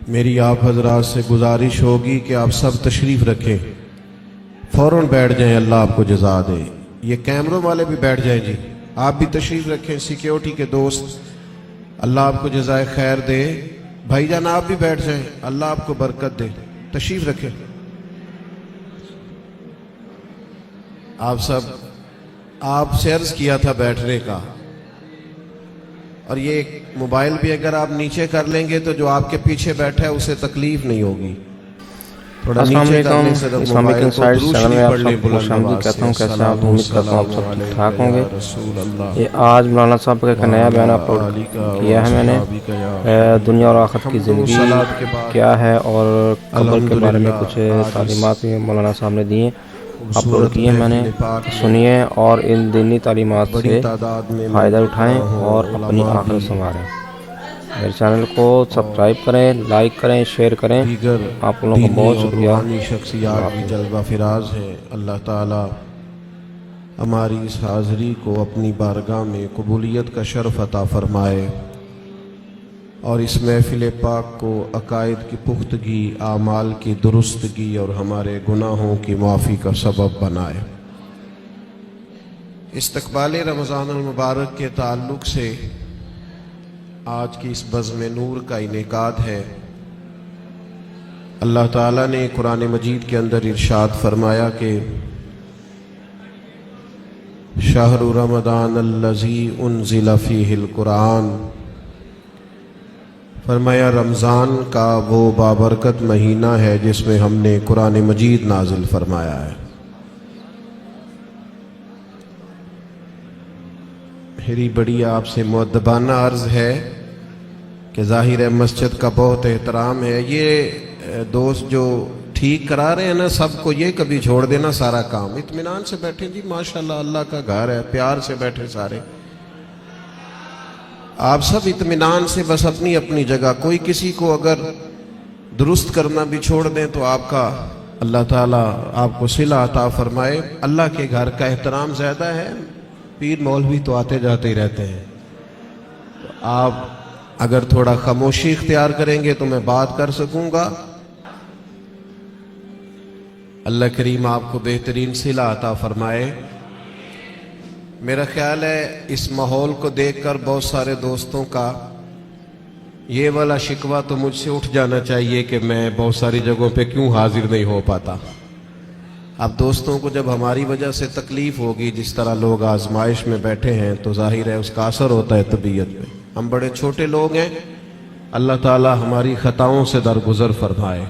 میری آپ حضرات سے گزارش ہوگی کہ آپ سب تشریف رکھیں، فوراً بیٹھ جائیں، اللہ آپ کو جزا دے۔ یہ کیمروں والے بھی بیٹھ جائیں جی، آپ بھی تشریف رکھیں، سیکیورٹی کے دوست، اللہ آپ کو جزائے خیر دے۔ بھائی جان آپ بھی بیٹھ جائیں، اللہ آپ کو برکت دے، تشریف رکھیں۔ آپ سب، آپ سے عرض کیا تھا بیٹھنے کا، اور یہ موبائل بھی اگر آپ نیچے کر لیں گے تو جو آپ کے پیچھے بیٹھا ہے اسے تکلیف نہیں ہوگی۔ تھوڑا نیچے کرنے سے اسلامک انسائٹ چینل میں آپ سب کو خوش آمدید کہتا ہوں۔ کیسے آپ؟ امید کرتا ہوں آپ سب ٹھیک ٹھاک ہوں گے۔ یہ آج مولانا صاحب کا ایک نیا بیان اپلوڈ کیا ہے میں نے، دنیا اور آخرت کی زندگی کیا ہے اور قبر کے بارے میں کچھ تعلیمات مولانا صاحب نے دی ہیں، اپلوڈ کیے میں نے، سنیے اور ان دینی تعلیمات سے فائدہ اٹھائیں اور اپنی آخرت سنواریں۔ میرے چینل کو سبسکرائب کریں، لائک کریں، شیئر کریں، آپ لوگوں کا بہت شکریہ۔ روحانی شخصیات بھی جلوہ فراز ہیں۔ اللہ تعالی ہماری اس حاضری کو اپنی بارگاہ میں قبولیت کا شرف عطا فرمائے اور اس محفل پاک کو عقائد کی پختگی، اعمال کی درستگی اور ہمارے گناہوں کی معافی کا سبب بنائے۔ استقبال رمضان المبارک کے تعلق سے آج کی اس بزم نور کا انعقاد ہے۔ اللہ تعالیٰ نے قرآن مجید کے اندر ارشاد فرمایا کہ شہر رمضان الذی انزل فیہ القرآن، فرمایا رمضان کا وہ بابرکت مہینہ ہے جس میں ہم نے قرآن مجید نازل فرمایا ہے۔ میری بڑی آپ سے مؤدبانہ عرض ہے کہ ظاہر ہے مسجد کا بہت احترام ہے، یہ دوست جو ٹھیک کرا رہے ہیں نا، سب کو یہ کبھی چھوڑ دینا سارا کام، اطمینان سے بیٹھیں جی، ماشاءاللہ اللہ کا گھر ہے، پیار سے بیٹھے سارے، آپ سب اطمینان سے بس اپنی اپنی جگہ، کوئی کسی کو اگر درست کرنا بھی چھوڑ دیں تو آپ کا اللہ تعالیٰ آپ کو صلہ عطا فرمائے۔ اللہ کے گھر کا احترام زیادہ ہے، پیر مولوی تو آتے جاتے ہی رہتے ہیں، تو آپ اگر تھوڑا خاموشی اختیار کریں گے تو میں بات کر سکوں گا۔ اللہ کریم آپ کو بہترین صلہ عطا فرمائے۔ میرا خیال ہے اس ماحول کو دیکھ کر بہت سارے دوستوں کا یہ والا شکوہ تو مجھ سے اٹھ جانا چاہیے کہ میں بہت ساری جگہوں پہ کیوں حاضر نہیں ہو پاتا۔ اب دوستوں کو جب ہماری وجہ سے تکلیف ہوگی، جس طرح لوگ آزمائش میں بیٹھے ہیں، تو ظاہر ہے اس کا اثر ہوتا ہے طبیعت پہ۔ ہم بڑے چھوٹے لوگ ہیں، اللہ تعالی ہماری خطاؤں سے درگزر فرمائے۔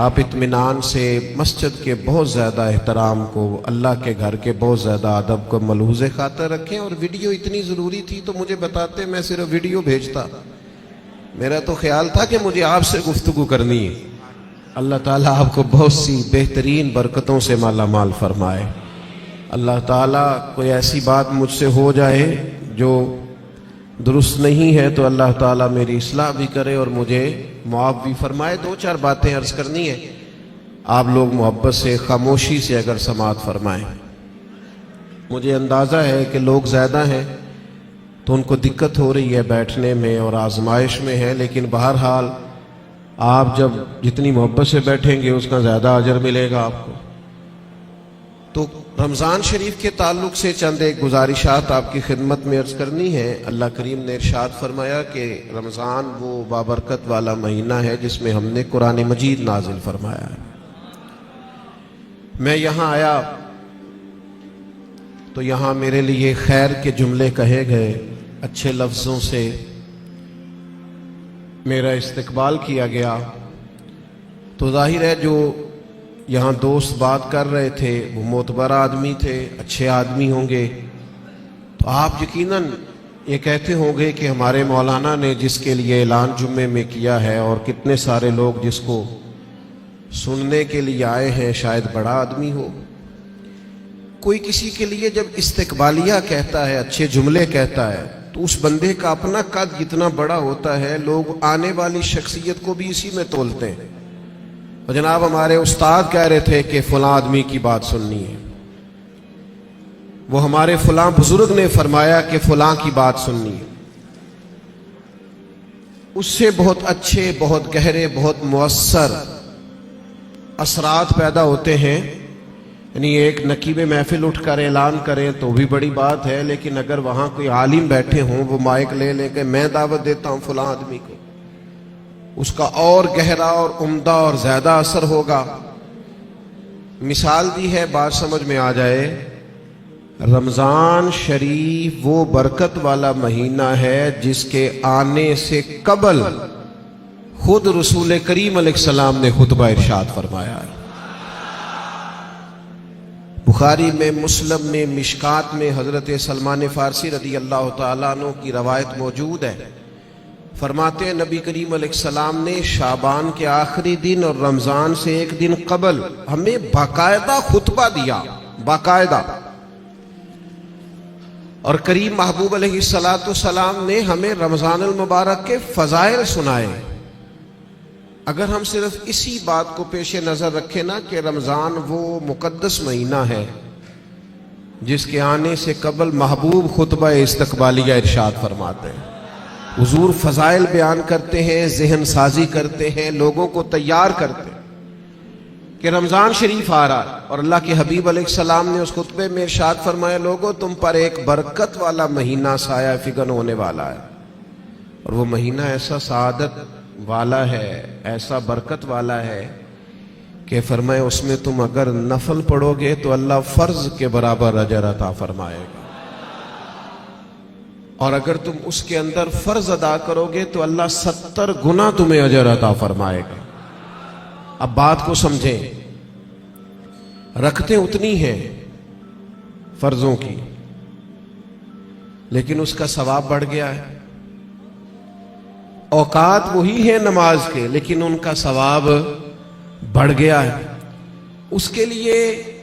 آپ اطمینان سے مسجد کے بہت زیادہ احترام کو، اللہ کے گھر کے بہت زیادہ ادب کو ملحوظ خاطر رکھیں، اور ویڈیو اتنی ضروری تھی تو مجھے بتاتے، میں صرف ویڈیو بھیجتا۔ میرا تو خیال تھا کہ مجھے آپ سے گفتگو کرنی ہے۔ اللہ تعالیٰ آپ کو بہت سی بہترین برکتوں سے مالا مال فرمائے۔ اللہ تعالیٰ کوئی ایسی بات مجھ سے ہو جائے جو درست نہیں ہے تو اللہ تعالیٰ میری اصلاح بھی کرے اور مجھے معاف بھی فرمائے۔ دو چار باتیں عرض کرنی ہے، آپ لوگ محبت سے، خاموشی سے اگر سماعت فرمائیں۔ مجھے اندازہ ہے کہ لوگ زیادہ ہیں تو ان کو دقت ہو رہی ہے بیٹھنے میں اور آزمائش میں ہے، لیکن بہرحال آپ جب جتنی محبت سے بیٹھیں گے اس کا زیادہ اجر ملے گا آپ کو۔ تو رمضان شریف کے تعلق سے چند ایک گزارشات آپ کی خدمت میں عرض کرنی ہے۔ اللہ کریم نے ارشاد فرمایا کہ رمضان وہ بابرکت والا مہینہ ہے جس میں ہم نے قرآن مجید نازل فرمایا ہے۔ میں یہاں آیا تو یہاں میرے لیے خیر کے جملے کہے گئے، اچھے لفظوں سے میرا استقبال کیا گیا، تو ظاہر ہے جو یہاں دوست بات کر رہے تھے وہ معتبر آدمی تھے، اچھے آدمی ہوں گے، تو آپ یقیناً یہ کہتے ہوں گے کہ ہمارے مولانا نے جس کے لیے اعلان جمعے میں کیا ہے اور کتنے سارے لوگ جس کو سننے کے لیے آئے ہیں شاید بڑا آدمی ہو۔ کوئی کسی کے لیے جب استقبالیہ کہتا ہے، اچھے جملے کہتا ہے، تو اس بندے کا اپنا قد اتنا بڑا ہوتا ہے، لوگ آنے والی شخصیت کو بھی اسی میں تولتے ہیں۔ اور جناب ہمارے استاد کہہ رہے تھے کہ فلاں آدمی کی بات سننی ہے، وہ ہمارے فلاں بزرگ نے فرمایا کہ فلاں کی بات سننی ہے۔ اس سے بہت اچھے، بہت گہرے، بہت مؤثر اثرات پیدا ہوتے ہیں. یعنی ایک نقیب محفل اٹھ کر اعلان کریں تو بھی بڑی بات ہے، لیکن اگر وہاں کوئی عالم بیٹھے ہوں، وہ مائک لے لے کے میں دعوت دیتا ہوں فلاں آدمی کو، اس کا اور گہرا اور عمدہ اور زیادہ اثر ہوگا. مثال دی ہے، بات سمجھ میں آ جائے. رمضان شریف وہ برکت والا مہینہ ہے جس کے آنے سے قبل خود رسول کریم علیہ السلام نے خطبہ ارشاد فرمایا ہے. بخاری میں، مسلم میں، مشکات میں حضرت سلمان فارسی رضی اللہ تعالیٰ عنہ کی روایت موجود ہے. فرماتے ہیں نبی کریم علیہ السلام نے شعبان کے آخری دن اور رمضان سے ایک دن قبل ہمیں باقاعدہ خطبہ دیا، باقاعدہ. اور کریم محبوب علیہ السلام نے ہمیں رمضان المبارک کے فضائل سنائے. اگر ہم صرف اسی بات کو پیش نظر رکھیں نا کہ رمضان وہ مقدس مہینہ ہے جس کے آنے سے قبل محبوب خطبہ استقبالیہ ارشاد فرماتے ہیں، حضور فضائل بیان کرتے ہیں، ذہن سازی کرتے ہیں، لوگوں کو تیار کرتے ہیں کہ رمضان شریف آ رہا ہے. اور اللہ کے حبیب علیہ السلام نے اس خطبے میں ارشاد فرمایا، لوگوں تم پر ایک برکت والا مہینہ سایہ فگن ہونے والا ہے. اور وہ مہینہ ایسا سعادت والا ہے، ایسا برکت والا ہے کہ فرمائے اس میں تم اگر نفل پڑھو گے تو اللہ فرض کے برابر اجر عطا فرمائے گا، اور اگر تم اس کے اندر فرض ادا کرو گے تو اللہ 70 گنا تمہیں اجر عطا فرمائے گا. اب بات کو سمجھیں، رکھتے اتنی ہیں فرضوں کی، لیکن اس کا ثواب بڑھ گیا ہے. اوقات وہی ہیں نماز کے، لیکن ان کا ثواب بڑھ گیا ہے. اس کے لیے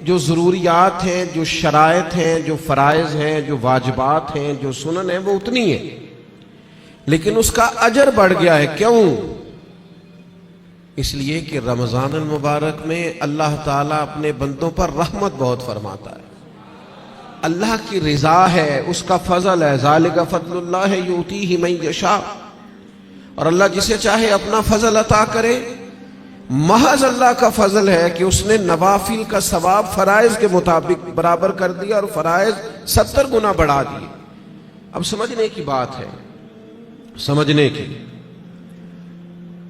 جو ضروریات ہیں، جو شرائط ہیں، جو فرائض ہیں، جو واجبات ہیں، جو سنن ہیں، وہ اتنی ہیں، لیکن اس کا اجر بڑھ گیا ہے. کیوں؟ اس لیے کہ رمضان المبارک میں اللہ تعالیٰ اپنے بندوں پر رحمت بہت فرماتا ہے. اللہ کی رضا ہے، اس کا فضل ہے. ذالک فضل اللہ یؤتیہ من یشاء. اور اللہ جسے چاہے اپنا فضل عطا کرے. محض اللہ کا فضل ہے کہ اس نے نوافل کا ثواب فرائض کے مطابق برابر کر دیا اور فرائض 70 گنا بڑھا دیے. اب سمجھنے کی بات ہے، سمجھنے کی،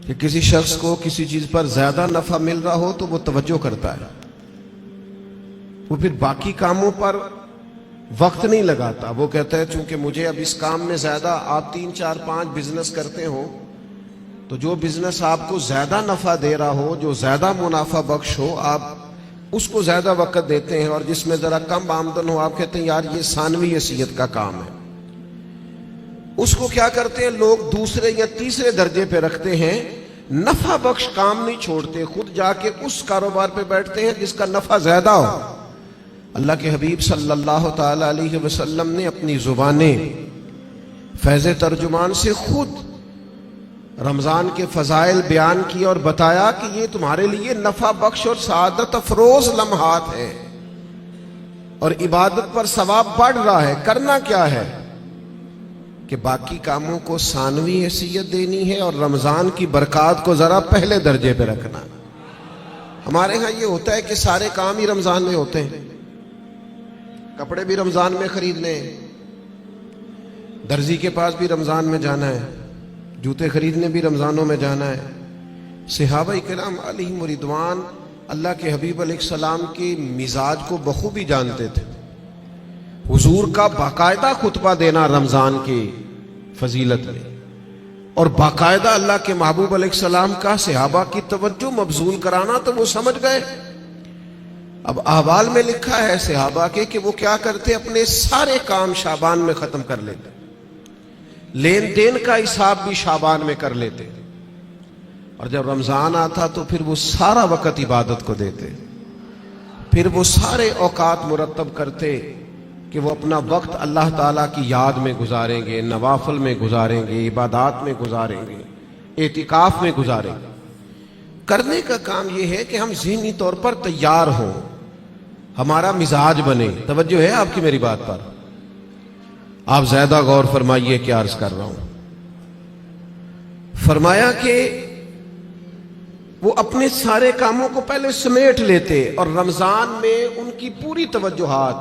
کہ کسی شخص کو کسی چیز پر زیادہ نفع مل رہا ہو تو وہ توجہ کرتا ہے، وہ پھر باقی کاموں پر وقت نہیں لگاتا. وہ کہتا ہے چونکہ مجھے اب اس کام میں زیادہ، آپ 3 4 5 بزنس کرتے ہو تو جو بزنس آپ کو زیادہ نفع دے رہا ہو، جو زیادہ منافع بخش ہو، آپ اس کو زیادہ وقت دیتے ہیں، اور جس میں ذرا کم آمدن ہو آپ کہتے ہیں یار یہ ثانوی حیثیت کا کام ہے. اس کو کیا کرتے ہیں لوگ دوسرے یا تیسرے درجے پہ رکھتے ہیں، نفع بخش کام نہیں چھوڑتے، خود جا کے اس کاروبار پہ بیٹھتے ہیں جس کا نفع زیادہ ہو. اللہ کے حبیب صلی اللہ تعالی علیہ وسلم نے اپنی زبانیں فیض ترجمان سے خود رمضان کے فضائل بیان کیے اور بتایا کہ یہ تمہارے لیے نفع بخش اور سعادت افروز لمحات ہیں، اور عبادت پر ثواب بڑھ رہا ہے. کرنا کیا ہے کہ باقی کاموں کو ثانوی حیثیت دینی ہے اور رمضان کی برکات کو ذرا پہلے درجے پہ رکھنا. ہمارے ہاں یہ ہوتا ہے کہ سارے کام ہی رمضان میں ہوتے ہیں. کپڑے بھی رمضان میں خرید لیں، درزی کے پاس بھی رمضان میں جانا ہے، جوتے خریدنے بھی رمضانوں میں جانا ہے. صحابہ کرام علیہم رضوان اللہ کے حبیب علیہ السلام کی مزاج کو بخوبی جانتے تھے. حضور کا باقاعدہ خطبہ دینا رمضان کی فضیلت میں، اور باقاعدہ اللہ کے محبوب علیہ السلام کا صحابہ کی توجہ مبذول کرانا، تو وہ سمجھ گئے. اب احوال میں لکھا ہے صحابہ کے کہ وہ کیا کرتے، اپنے سارے کام شعبان میں ختم کر لیتے، لین دین کا حساب بھی شعبان میں کر لیتے، اور جب رمضان آتا تو پھر وہ سارا وقت عبادت کو دیتے. پھر وہ سارے اوقات مرتب کرتے کہ وہ اپنا وقت اللہ تعالیٰ کی یاد میں گزاریں گے، نوافل میں گزاریں گے، عبادات میں گزاریں گے، اعتکاف میں گزاریں گے. کرنے کا کام یہ ہے کہ ہم ذہنی طور پر تیار ہوں، ہمارا مزاج بنے. توجہ ہے آپ کی میری بات پر؟ آپ زیادہ غور فرمائیے کیا عرض کر رہا ہوں. فرمایا کہ وہ اپنے سارے کاموں کو پہلے سمیٹ لیتے اور رمضان میں ان کی پوری توجہات،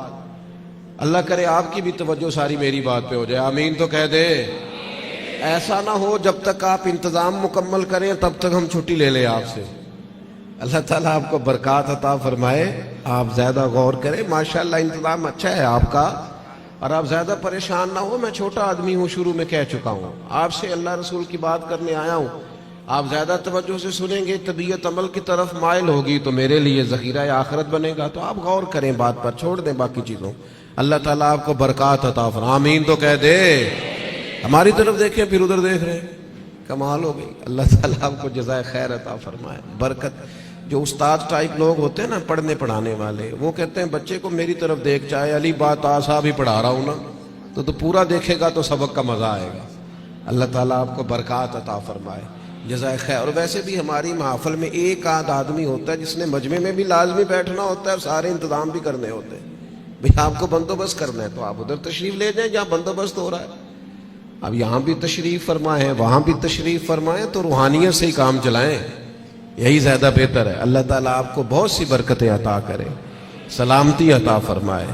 اللہ کرے آپ کی بھی توجہ ساری میری بات پہ ہو جائے، آمین تو کہہ دے۔ ایسا نہ ہو جب تک آپ انتظام مکمل کریں تب تک ہم چھٹی لے لیں آپ سے۔ اللہ تعالیٰ آپ کو برکات عطا فرمائے، آپ زیادہ غور کریں، ماشاءاللہ انتظام اچھا ہے آپ کا، اور آپ زیادہ پریشان نہ ہو۔ میں چھوٹا آدمی ہوں، شروع میں کہہ چکا ہوں، آپ سے اللہ رسول کی بات کرنے آیا ہوں۔ آپ زیادہ توجہ سے سنیں گے، طبیعت عمل کی طرف مائل ہوگی تو میرے لیے ذخیرہ آخرت بنے گا، تو آپ غور کریں بات پر، چھوڑ دیں باقی چیزوں۔ اللہ تعالیٰ آپ کو برکات عطا فرمائے، آمین تو کہہ دے۔ ہماری طرف دیکھیں پھر ادھر دیکھ رہے ہیں، کمال ہو گئی۔ اللہ تعالیٰ آپ کو جزائے خیر عطا فرمائے، برکت۔ جو استاد ٹائپ لوگ ہوتے ہیں نا، پڑھنے پڑھانے والے، وہ کہتے ہیں بچے کو میری طرف دیکھ، چاہے علی بات آسا بھی پڑھا رہا ہوں نا تو پورا دیکھے گا تو سبق کا مزہ آئے گا۔ اللہ تعالیٰ آپ کو برکات عطا فرمائے، جزائے خیر۔ اور ویسے بھی ہماری محفل میں ایک آدھ آدمی ہوتا ہے جس نے مجمع میں بھی لازمی بیٹھنا ہوتا ہے اور سارے انتظام بھی کرنے ہوتے ہیں۔ بھئی آپ کو بندوبست کرنا ہے تو آپ ادھر تشریف لے جائیں جہاں بندوبست ہو رہا ہے۔ اب یہاں بھی تشریف فرمائیں، وہاں بھی تشریف فرمائیں، تو روحانیت سے ہی کام چلائیں، یہی زیادہ بہتر ہے۔ اللہ تعالیٰ آپ کو بہت سی برکتیں عطا کرے، سلامتی عطا فرمائے۔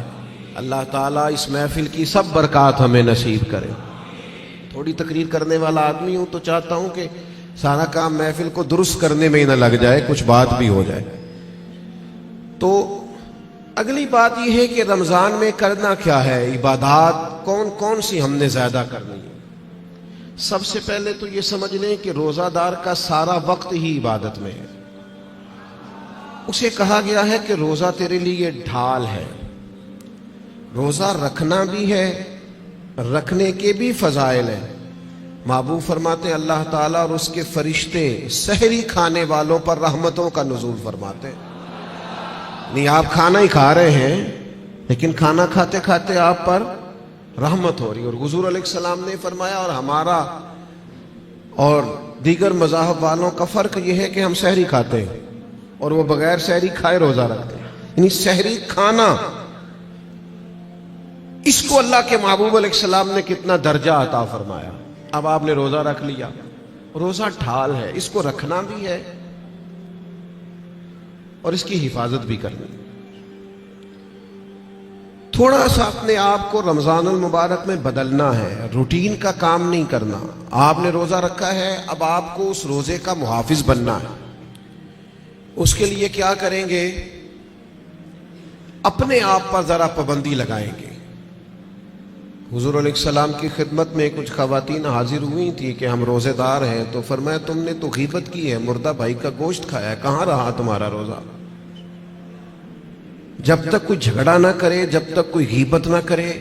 اللہ تعالیٰ اس محفل کی سب برکات ہمیں نصیب کرے۔ تھوڑی تقریر کرنے والا آدمی ہوں تو چاہتا ہوں کہ سارا کام محفل کو درست کرنے میں ہی نہ لگ جائے، کچھ بات بھی ہو جائے۔ تو اگلی بات یہ ہے کہ رمضان میں کرنا کیا ہے، عبادات کون کون سی ہم نے زیادہ کرنی ہے۔ سب سے پہلے تو یہ سمجھ لیں کہ روزہ دار کا سارا وقت ہی عبادت میں ہے۔ اسے کہا گیا ہے کہ روزہ تیرے لیے ڈھال ہے۔ روزہ رکھنا بھی ہے، رکھنے کے بھی فضائل ہیں۔ محبوب فرماتے ہیں اللہ تعالیٰ اور اس کے فرشتے سحری کھانے والوں پر رحمتوں کا نزول فرماتے ہیں۔ نہیں، آپ کھانا ہی کھا رہے ہیں لیکن کھانا کھاتے کھاتے آپ پر رحمت ہو رہی ہے۔ اور حضور علیہ السلام نے فرمایا، اور ہمارا اور دیگر مذاہب والوں کا فرق یہ ہے کہ ہم سحری کھاتے ہیں اور وہ بغیر سحری کھائے روزہ رکھتے ہیں۔ یعنی سحری کھانا، اس کو اللہ کے محبوب علیہ السلام نے کتنا درجہ عطا فرمایا۔ اب آپ نے روزہ رکھ لیا، روزہ ڈھال ہے، اس کو رکھنا بھی ہے اور اس کی حفاظت بھی کرنی۔ تھوڑا سا اپنے آپ کو رمضان المبارک میں بدلنا ہے، روٹین کا کام نہیں کرنا۔ آپ نے روزہ رکھا ہے، اب آپ کو اس روزے کا محافظ بننا ہے۔ اس کے لیے کیا کریں گے؟ اپنے آپ پر ذرا پابندی لگائیں گے۔ حضور علیہ السلام کی خدمت میں کچھ خواتین حاضر ہوئی تھی کہ ہم روزے دار ہیں، تو فرمایا تم نے تو غیبت کی ہے، مردہ بھائی کا گوشت کھایا ہے، کہاں رہا تمہارا روزہ؟ جب تک کوئی جھگڑا نہ کرے، جب تک کوئی غیبت نہ کرے،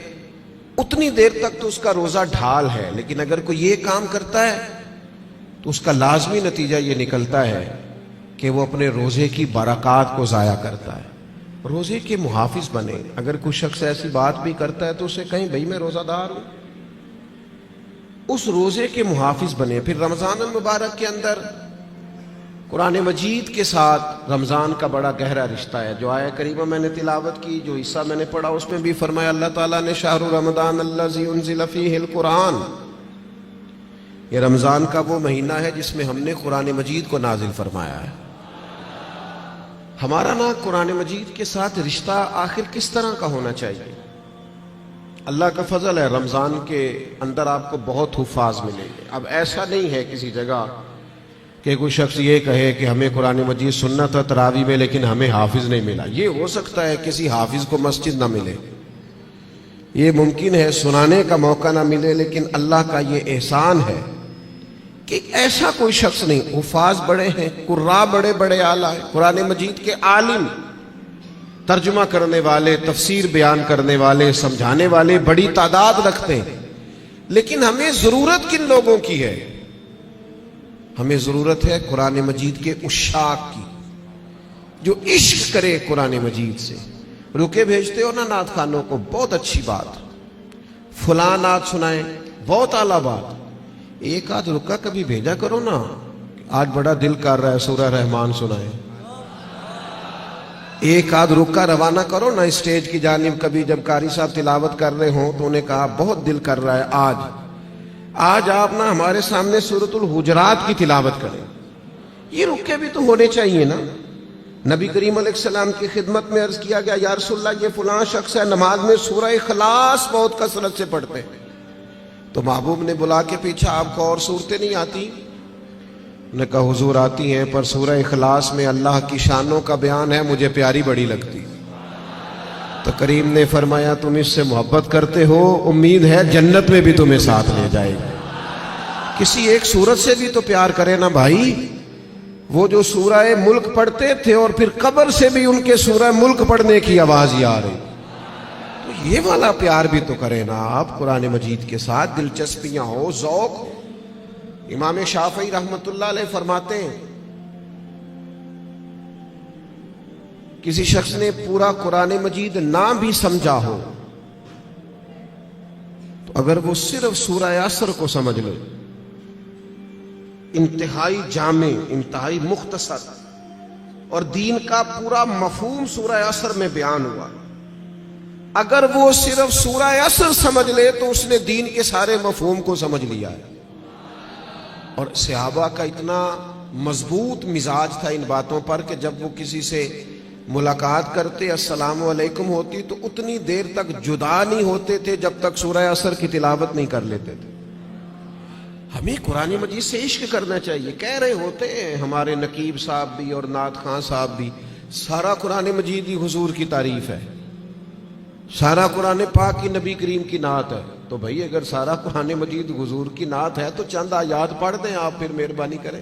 اتنی دیر تک تو اس کا روزہ ڈھال ہے۔ لیکن اگر کوئی یہ کام کرتا ہے تو اس کا لازمی نتیجہ یہ نکلتا ہے کہ وہ اپنے روزے کی برکات کو ضائع کرتا ہے۔ روزے کے محافظ بنے۔ اگر کوئی شخص ایسی بات بھی کرتا ہے تو اسے کہیں بھئی میں روزہ دار ہوں، اس روزے کے محافظ بنے۔ پھر رمضان المبارک کے اندر قرآن مجید کے ساتھ رمضان کا بڑا گہرا رشتہ ہے۔ جو آیہ کریمہ میں نے تلاوت کی، جو حصہ میں نے پڑھا، اس میں بھی فرمایا اللہ تعالیٰ نے شہر رمضان الذی انزل فیہ القرآن، یہ رمضان کا وہ مہینہ ہے جس میں ہم نے قرآن مجید کو نازل فرمایا ہے۔ ہمارا نا قرآن مجید کے ساتھ رشتہ آخر کس طرح کا ہونا چاہیے؟ اللہ کا فضل ہے، رمضان کے اندر آپ کو بہت حفاظ ملیں گے۔ اب ایسا نہیں ہے کسی جگہ کہ کوئی شخص یہ کہے کہ ہمیں قرآن مجید سننا تھا تراویح میں لیکن ہمیں حافظ نہیں ملا۔ یہ ہو سکتا ہے کسی حافظ کو مسجد نہ ملے، یہ ممکن ہے سنانے کا موقع نہ ملے، لیکن اللہ کا یہ احسان ہے کہ ایسا کوئی شخص نہیں۔ حفاظ بڑے ہیں، قراء بڑے بڑے اعلیٰ ہیں، قرآن مجید کے عالم، ترجمہ کرنے والے، تفسیر بیان کرنے والے، سمجھانے والے بڑی تعداد رکھتے ہیں۔ لیکن ہمیں ضرورت کن لوگوں کی ہے؟ ہمیں ضرورت ہے قرآن مجید کے عشاق کی، جو عشق کرے قرآن مجید سے۔ رکے بھیجتے ہو نا نعت خوانوں کو، بہت اچھی بات، فلاں نعت سنائیں، بہت اعلیٰ بات۔ ایک آدھ رکا کبھی بھیجا کرو نا، آج بڑا دل کر رہا ہے سورہ رحمان سنائیں۔ ایک آدھ رکا روانہ کرو نا اسٹیج کی جانب، کبھی جب قاری صاحب تلاوت کر رہے ہوں تو انہیں کہا بہت دل کر رہا ہے آج آج آپ نا ہمارے سامنے سورۃ الحجرات کی تلاوت کریں، یہ رکے بھی تو ہونے چاہیے نا۔ نبی کریم علیہ السلام کی خدمت میں عرض کیا گیا یا رسول اللہ یہ فلاں شخص ہے نماز میں سورہ اخلاص بہت کثرت سے پڑھتے ہیں، تو محبوب نے بلا کے پوچھا آپ کو اور صورتیں نہیں آتی؟ نے کہا حضور آتی ہیں، پر سورہ اخلاص میں اللہ کی شانوں کا بیان ہے، مجھے پیاری بڑی لگتی۔ تو کریم نے فرمایا تم اس سے محبت کرتے ہو، امید ہے جنت میں بھی تمہیں ساتھ لے جائے گا۔ کسی ایک سورت سے بھی تو پیار کرے نا بھائی۔ وہ جو سورہ ملک پڑھتے تھے اور پھر قبر سے بھی ان کے سورہ ملک پڑھنے کی آواز ہی آ رہی، تو یہ والا پیار بھی تو کرے نا آپ قرآن مجید کے ساتھ، دلچسپیاں ہو، ذوق ہو۔ امام شافعی رحمۃ اللہ علیہ فرماتے ہیں کسی شخص نے پورا قرآن مجید نہ بھی سمجھا ہو تو اگر وہ صرف سورہ عصر کو سمجھ لے، انتہائی جامع، انتہائی مختصر، اور دین کا پورا مفہوم سورہ عصر میں بیان ہوا، اگر وہ صرف سورہ عصر سمجھ لے تو اس نے دین کے سارے مفہوم کو سمجھ لیا ہے۔ اور صحابہ کا اتنا مضبوط مزاج تھا ان باتوں پر کہ جب وہ کسی سے ملاقات کرتے السلام علیکم ہوتی تو اتنی دیر تک جدا نہیں ہوتے تھے جب تک سورہ عصر کی تلاوت نہیں کر لیتے تھے۔ ہمیں قرآن مجید سے عشق کرنا چاہیے۔ کہہ رہے ہوتے ہیں ہمارے نقیب صاحب بھی اور نعت خان صاحب بھی سارا قرآن مجید ہی حضور کی تعریف ہے، سارا قرآن پاک کی نبی کریم کی نعت ہے۔ تو بھائی اگر سارا قرآن مجید حضور کی نعت ہے تو چند آیات پڑھ دیں آپ، پھر مہربانی کریں،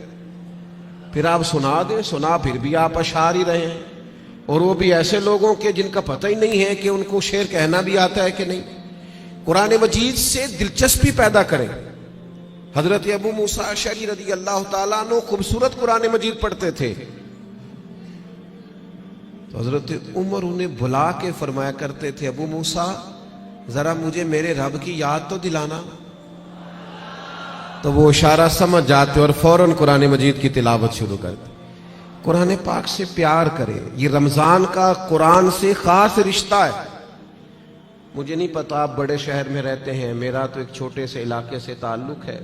پھر آپ سنا دیں، سنا پھر بھی آپ اشعار ہی رہے ہیں، اور وہ بھی ایسے لوگوں کے جن کا پتہ ہی نہیں ہے کہ ان کو شعر کہنا بھی آتا ہے کہ نہیں۔ قرآن مجید سے دلچسپی پیدا کریں۔ حضرت ابو موسیٰ اشعری رضی اللہ تعالیٰ عنہ خوبصورت قرآن مجید پڑھتے تھے، تو حضرت عمر انہیں بلا کے فرمایا کرتے تھے ابو موسیٰ ذرا مجھے میرے رب کی یاد تو دلانا، تو وہ اشارہ سمجھ جاتے اور فوراً قرآن مجید کی تلاوت شروع کرتے۔ قرآن پاک سے پیار کریں، یہ رمضان کا قرآن سے خاص رشتہ ہے۔ مجھے نہیں پتا آپ بڑے شہر میں رہتے ہیں، میرا تو ایک چھوٹے سے علاقے سے تعلق ہے۔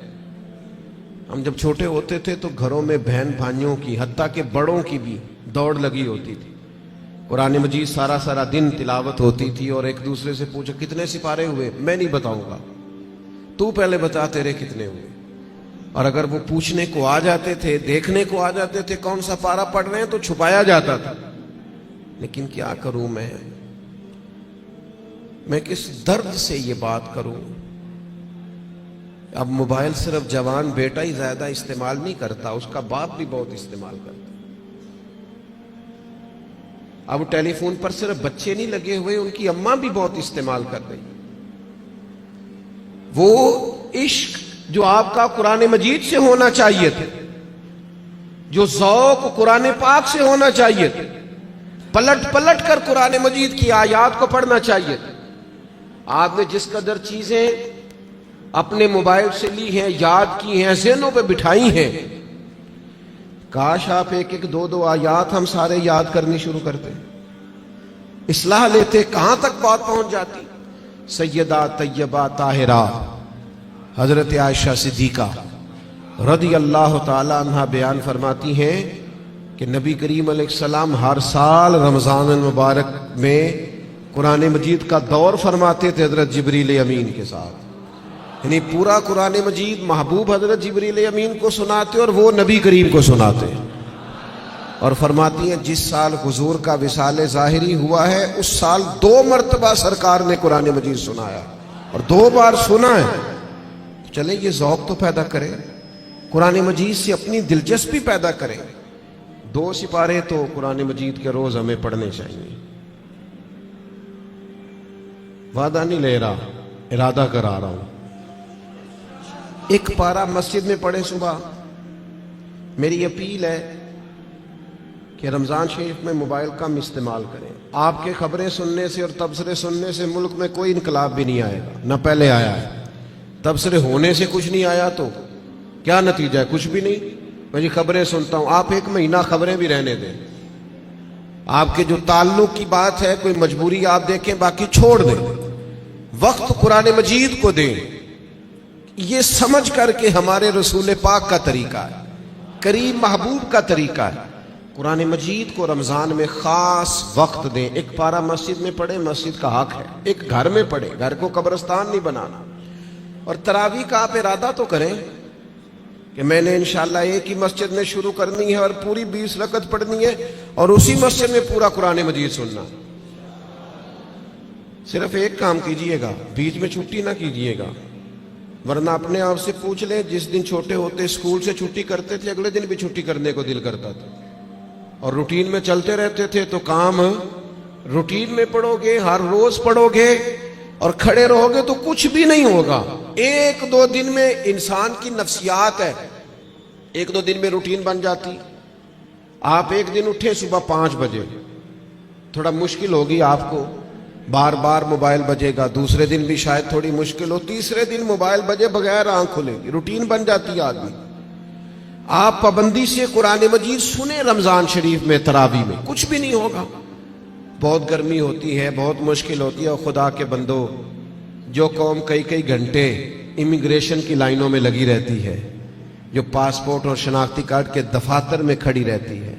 ہم جب چھوٹے ہوتے تھے تو گھروں میں بہن بھائیوں کی حتیٰ کہ بڑوں کی بھی دوڑ لگی ہوتی تھی، قرآن مجید سارا دن تلاوت ہوتی تھی، اور ایک دوسرے سے پوچھو کتنے سپارے ہوئے، میں نہیں بتاؤں گا، تو پہلے بتا تیرے کتنے ہوئے۔ اور اگر وہ پوچھنے کو آ جاتے تھے، دیکھنے کو آ جاتے تھے کون سا پارا پڑھ رہے ہیں، تو چھپایا جاتا تھا۔ لیکن کیا کروں میں کس درد سے یہ بات کروں۔ اب موبائل صرف جوان بیٹا ہی زیادہ استعمال نہیں کرتا، اس کا باپ بھی بہت استعمال کرتا۔ اب ٹیلی فون پر صرف بچے نہیں لگے ہوئے، ان کی اماں بھی بہت استعمال کر رہی۔ وہ عشق جو آپ کا قرآن مجید سے ہونا چاہیے تھا، جو ذوق قرآن پاک سے ہونا چاہیے تھا، پلٹ پلٹ کر قرآن مجید کی آیات کو پڑھنا چاہیے تھا۔ آپ نے جس قدر چیزیں اپنے موبائل سے لی ہیں، یاد کی ہیں، ذہنوں پہ بٹھائی ہیں، کاش آپ ایک دو آیات ہم سارے یاد کرنی شروع کرتے، اصلاح لیتے، کہاں تک بات پہنچ جاتی۔ سیدہ طیبہ طاہرہ حضرت عائشہ صدیقہ رضی اللہ تعالی عنہ بیان فرماتی ہیں کہ نبی کریم علیہ السلام ہر سال رمضان المبارک میں قرآن مجید کا دور فرماتے تھے حضرت جبریل امین کے ساتھ، یعنی پورا قرآن مجید محبوب حضرت جبریل امین کو سناتے اور وہ نبی کریم کو سناتے، اور فرماتی ہیں جس سال حضور کا وصال ظاہری ہوا ہے اس سال 2 مرتبہ سرکار نے قرآن مجید سنایا، اور 2 بار سنا ہے۔ چلے یہ ذوق تو پیدا کریں، قرآن مجید سے اپنی دلچسپی پیدا کریں۔ 2 سپارے تو قرآن مجید کے روز ہمیں پڑھنے چاہیے۔ وعدہ نہیں لے رہا، ارادہ کرا رہا ہوں، 1 پارہ مسجد میں پڑھیں صبح۔ میری اپیل ہے کہ رمضان شریف میں موبائل کم استعمال کریں۔ آپ کے خبریں سننے سے اور تبصرے سننے سے ملک میں کوئی انقلاب بھی نہیں آئے گا، نہ پہلے آیا ہے۔ تبصرے ہونے سے کچھ نہیں آیا تو کیا نتیجہ ہے؟ کچھ بھی نہیں۔ میں جی خبریں سنتا ہوں، آپ 1 مہینہ خبریں بھی رہنے دیں، آپ کے جو تعلق کی بات ہے کوئی مجبوری آپ دیکھیں، باقی چھوڑ دیں، وقت قرآن مجید کو دیں۔ یہ سمجھ کر کہ ہمارے رسول پاک کا طریقہ ہے، کریم محبوب کا طریقہ ہے، قرآن مجید کو رمضان میں خاص وقت دیں۔ ایک پارہ مسجد میں پڑھیں، مسجد کا حق ہے، ایک گھر میں پڑھیں، گھر کو قبرستان نہیں بنانا۔ اور تراویح کا آپ ارادہ تو کریں کہ میں نے انشاءاللہ ایک ہی مسجد میں شروع کرنی ہے اور پوری 20 رکعت پڑھنی ہے اور اسی مسجد میں پورا قرآن مجید سننا۔ صرف ایک کام کیجئے گا، بیچ میں چھٹی نہ کیجئے گا، ورنہ اپنے آپ سے پوچھ لیں، جس دن چھوٹے ہوتے اسکول سے چھٹی کرتے تھے اگلے دن بھی چھٹی کرنے کو دل کرتا تھا، اور روٹین میں چلتے رہتے تھے تو کام روٹین میں پڑھو گے، ہر روز پڑھو گے اور کھڑے رہو گے تو کچھ بھی نہیں ہوگا۔ ایک دو دن میں انسان کی نفسیات ہے، ایک دو دن میں روٹین بن جاتی۔ آپ ایک دن اٹھے صبح 5 بجے، تھوڑا مشکل ہوگی آپ کو، بار بار موبائل بجے گا، دوسرے دن بھی شاید تھوڑی مشکل ہو، تیسرے دن موبائل بجے بغیر آنکھ کھلے گی، روٹین بن جاتی ہے آدمی۔ آپ پابندی سے قرآن مجید سنیں رمضان شریف میں، تراویح میں، کچھ بھی نہیں ہوگا۔ بہت گرمی ہوتی ہے، بہت مشکل ہوتی ہے، اور خدا کے بندو، جو قوم کئی گھنٹے امیگریشن کی لائنوں میں لگی رہتی ہے، جو پاسپورٹ اور شناختی کارڈ کے دفاتر میں کھڑی رہتی ہے،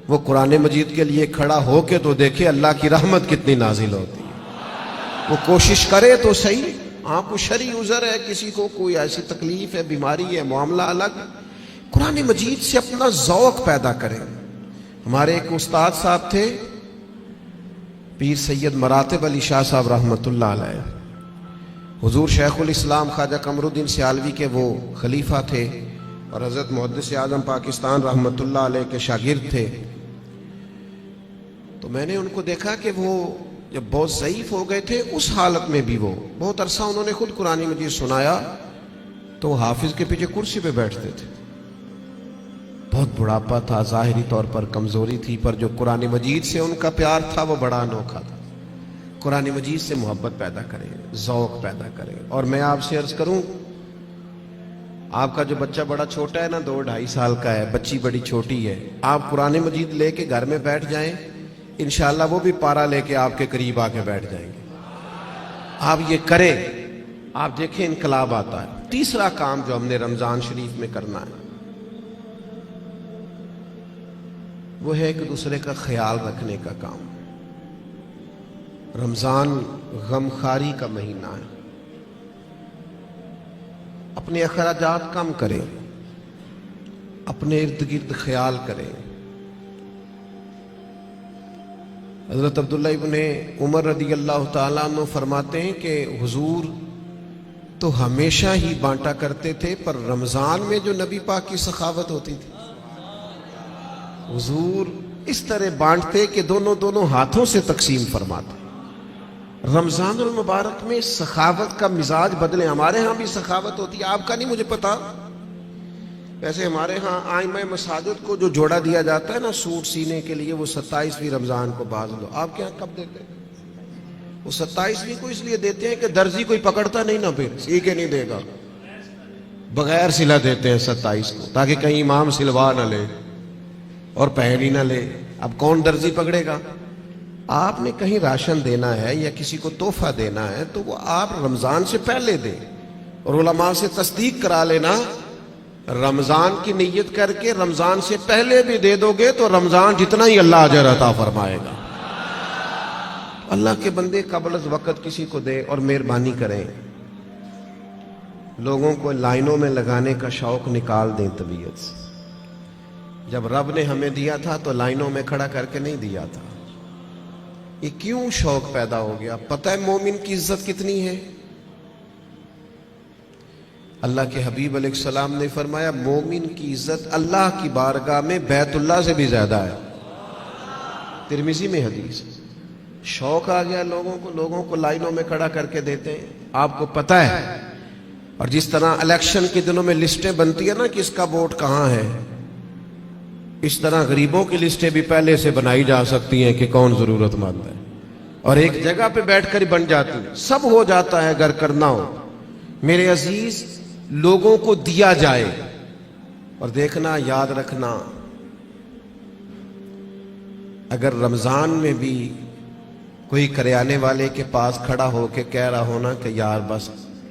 وہ قرآن مجید کے لیے کھڑا ہو کے تو دیکھے اللہ کی رحمت کتنی نازل ہوتی ہے۔ وہ کوشش کرے تو صحیح۔ آپ کو شرعی عذر ہے، کسی کو کوئی ایسی تکلیف ہے، بیماری ہے، معاملہ الگ، قرآن مجید سے اپنا ذوق پیدا کریں۔ ہمارے ایک استاد صاحب تھے، پیر سید مراتب علی شاہ صاحب رحمۃ اللہ علیہ، حضور شیخ الاسلام خواجہ قمر الدین سیالوی کے وہ خلیفہ تھے اور حضرت محدث اعظم پاکستان رحمۃ اللہ علیہ کے شاگرد تھے۔ تو میں نے ان کو دیکھا کہ وہ جب بہت ضعیف ہو گئے تھے، اس حالت میں بھی وہ بہت عرصہ انہوں نے خود قرآن مجید سنایا، تو حافظ کے پیچھے کرسی پہ بیٹھتے تھے۔ بہت بڑھاپا تھا، ظاہری طور پر کمزوری تھی، پر جو قرآن مجید سے ان کا پیار تھا وہ بڑا انوکھا تھا۔ قرآن مجید سے محبت پیدا کریں، ذوق پیدا کریں۔ اور میں آپ سے عرض کروں، آپ کا جو بچہ بڑا چھوٹا ہے نا، 2-2.5 سال کا ہے، بچی بڑی چھوٹی ہے، آپ قرآن مجید لے کے گھر میں بیٹھ جائیں، انشاءاللہ وہ بھی پارہ لے کے آپ کے قریب آ کے بیٹھ جائیں گے۔ آپ یہ کریں، آپ دیکھیں انقلاب آتا ہے۔ تیسرا کام جو ہم نے رمضان شریف میں کرنا ہے وہ ہے ایک دوسرے کا خیال رکھنے کا کام۔ رمضان غمخواری کا مہینہ ہے، اپنے اخراجات کم کریں، اپنے ارد گرد خیال کریں۔ حضرت عبداللہ ابن عمر رضی اللہ تعالیٰ عنہ فرماتے ہیں کہ حضور تو ہمیشہ ہی بانٹا کرتے تھے، پر رمضان میں جو نبی پاک کی سخاوت ہوتی تھی، حضور اس طرح بانٹتے کہ دونوں ہاتھوں سے تقسیم فرماتے۔ رمضان المبارک میں سخاوت کا مزاج بدلے۔ ہمارے ہاں بھی سخاوت ہوتی ہے، آپ کا نہیں مجھے پتا، ویسے ہمارے ہاں آئمہ مساجد کو جو جوڑا دیا جاتا ہے نا سوٹ سینے کے لیے، وہ 27ویں رمضان کو باز دو۔ آپ کے ہاں کب دیتے ہیں؟ وہ 27ویں کو اس لیے دیتے ہیں کہ درزی کوئی پکڑتا نہیں نا، پھر سی کے نہیں دے گا، بغیر سلا دیتے ہیں 27 کو، تاکہ کہیں امام سلوا نہ لے اور پہن ہی نہ لے۔ اب کون درزی پکڑے گا؟ آپ نے کہیں راشن دینا ہے یا کسی کو تحفہ دینا ہے تو وہ آپ رمضان سے پہلے دیں، اور علماء سے تصدیق کرا لینا، رمضان کی نیت کر کے رمضان سے پہلے بھی دے دو گے تو رمضان جتنا ہی اللہ اجر عطا فرمائے گا۔ اللہ کے بندے قبل از وقت کسی کو دیں، اور مہربانی کریں، لوگوں کو لائنوں میں لگانے کا شوق نکال دیں طبیعت سے۔ جب رب نے ہمیں دیا تھا تو لائنوں میں کھڑا کر کے نہیں دیا تھا۔ یہ کیوں شوق پیدا ہو گیا؟ پتہ ہے مومن کی عزت کتنی ہے؟ اللہ کے حبیب علیہ السلام نے فرمایا مومن کی عزت اللہ کی بارگاہ میں بیت اللہ سے بھی زیادہ ہے۔ ترمذی میں حدیث۔ شوق آ گیا لوگوں کو لائنوں میں کھڑا کر کے دیتے ہیں۔ آپ کو پتہ ہے، اور جس طرح الیکشن کے دنوں میں لسٹیں بنتی ہے نا کس کا ووٹ کہاں ہے، اس طرح غریبوں کی لسٹیں بھی پہلے سے بنائی جا سکتی ہیں کہ کون ضرورت مند ہے، اور ایک جگہ پہ بیٹھ کر ہی بن جاتی ہے، سب ہو جاتا ہے اگر کرنا ہو۔ میرے عزیز، لوگوں کو دیا جائے، اور دیکھنا، یاد رکھنا، اگر رمضان میں بھی کوئی کریانے والے کے پاس کھڑا ہو کے کہہ رہا ہونا کہ یار بس